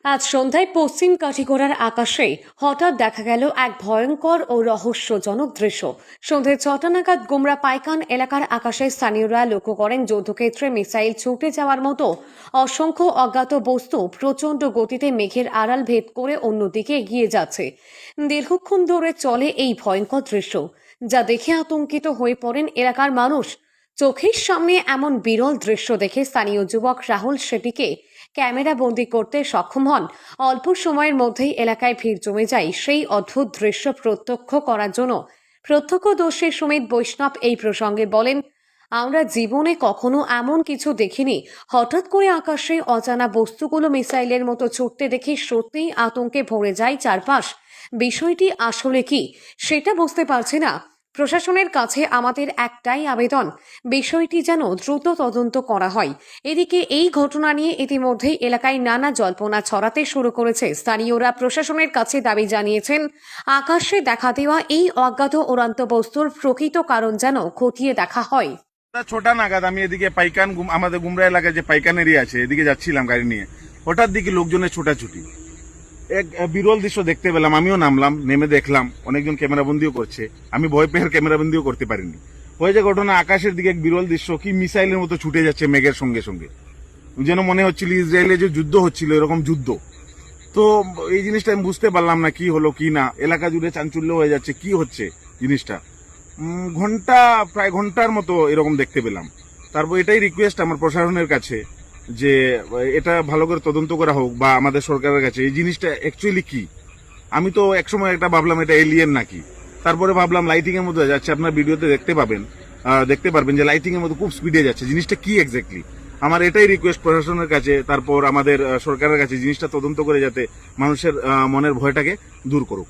আজ সন্ধ্যায় পশ্চিম কাঠিগড়ার আকাশে হঠাৎ দেখা গেল এক ভয়ঙ্কর ও রহস্যজনক দৃশ্য। সন্ধ্যে 6টা নাগাদ গুমরা পাইকান এলাকার আকাশে স্থানীয়রা লক্ষ্য করেন যুদ্ধক্ষেত্রে মিসাইল ছুটে যাওয়ার মতো অসংখ্য অজ্ঞাত বস্তু প্রচণ্ড গতিতে মেঘের আড়াল ভেদ করে অন্যদিকে এগিয়ে যাচ্ছে। দীর্ঘক্ষণ ধরে চলে এই ভয়ঙ্কর দৃশ্য, যা দেখে আতঙ্কিত হয়ে পড়েন এলাকার মানুষ। চোখের সামনে এমন বিরল দৃশ্য দেখে স্থানীয় যুবক রাহুল শেঠিকে ক্যামেরা বন্দি করতে সক্ষম হন। অল্প সময়ের মধ্যেই এলাকায় ভিড় জমে যায় সেই অদ্ভুত দৃশ্য প্রত্যক্ষ করার জন্য। প্রত্যক্ষদর্শী সুমিত বৈষ্ণব এই প্রসঙ্গে বলেন, আমরা জীবনে কখনো এমন কিছু দেখিনি। হঠাৎ করে আকাশে অজানা বস্তুগুলো মিসাইলের মতো ছুটতে দেখে সত্যিই আতঙ্কে ভরে যায় চারপাশ। বিষয়টি আসলে কি সেটা বুঝতে পারছি না। প্রশাসনের কাছে আমাদের একটাই আবেদন, বিষয়টি যেন দ্রুত তদন্ত করা হয়। এদিকে এই ঘটনা নিয়ে ইতিমধ্যেই এলাকায় নানা জল্পনা ছড়াতে শুরু করেছে। স্থানীয়রা প্রশাসনের কাছে দাবি জানিয়েছেন, আকাশে দেখা দেওয়া এই অজ্ঞাত উড়ন্ত বস্তুর প্রকৃত কারণ যেন খতিয়ে দেখা হয়। 6টা নাগাদ আমি এদিকে পাইকান আমাদের গুমরা এলাকায় যে পাইকান এরিয়া আছে এদিকে যাচ্ছিলাম গাড়ি নিয়ে। হঠাৎ দিকে লোকজনের ছোটাছুটি, এক বিরল দৃশ্য দেখতে পেলাম। আমিও নামলাম, নেমে দেখলাম অনেকজন ক্যামেরাবন্দিও করছে। আমি ভয় পেয়ে ক্যামেরাবন্দিও করতে পারিনি। হয়ে যে ঘটনা, আকাশের দিকে এক বিরল দৃশ্য, কি মিসাইলের মতো ছুটে যাচ্ছে মেঘের সঙ্গে সঙ্গে, যেন মনে হচ্ছিল ইসরায়েলে যে যুদ্ধ হচ্ছিল এরকম যুদ্ধ। তো এই জিনিসটা আমি বুঝতে পারলাম না কি হলো কি না, এলাকা জুড়ে চাঞ্চল্য হয়ে যাচ্ছে, কি হচ্ছে জিনিসটা। প্রায় ঘন্টার মতো এরকম দেখতে পেলাম। তারপর এটাই রিকোয়েস্ট আমার প্রশাসনের কাছে যে এটা ভালো করে তদন্ত করা হোক, বা আমাদের সরকারের কাছে এই জিনিসটা অ্যাকচুয়ালি কি। আমি তো একসময় একটা ভাবলাম এটা এলিয়েন নাকি, তারপরে ভাবলাম লাইটিং এর মধ্যে যাচ্ছে, আপনার ভিডিওতে দেখতে পারবেন যে লাইটিং এর মধ্যে খুব স্পিডে যাচ্ছে। জিনিসটা কি এক্স্যাক্টলি, আমার এটাই রিকোয়েস্ট প্রশাসনের কাছে, তারপর আমাদের সরকারের কাছে জিনিসটা তদন্ত করে যাতে মানুষের মনের ভয়টাকে দূর করুক।